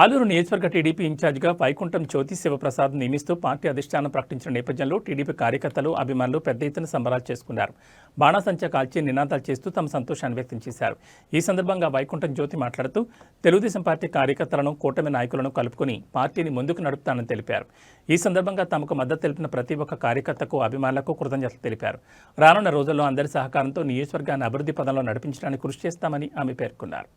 ఆలూరు నియోజకవర్గ టీడీపీ ఇన్ఛార్జిగా వైకుంఠం జ్యోతి శివప్రసాద్ నియమిస్తూ పార్టీ అధిష్టానం ప్రకటించిన నేపథ్యంలో టీడీపీ కార్యకర్తలు అభిమానులు పెద్ద ఎత్తున సంబరాలు చేసుకున్నారు. బాణాసంచా కాల్చి నినాదాలు చేస్తూ తమ సంతోషాన్ని వ్యక్తం చేశారు. ఈ సందర్భంగా వైకుంఠం జ్యోతి మాట్లాడుతూ తెలుగుదేశం పార్టీ కార్యకర్తలను కూటమి నాయకులను కలుపుకొని పార్టీని ముందుకు నడుపుతానని తెలిపారు. ఈ సందర్భంగా తమకు మద్దతు తెలిపిన ప్రతి ఒక్క కార్యకర్తకు అభిమానులకు కృతజ్ఞతలు తెలిపారు. రానున్న రోజుల్లో అందరి సహకారంతో నియోజకవర్గాన్ని అభివృద్ధి పదంలో నడిపించడానికి కృషి చేస్తామని ఆమె పేర్కొన్నారు.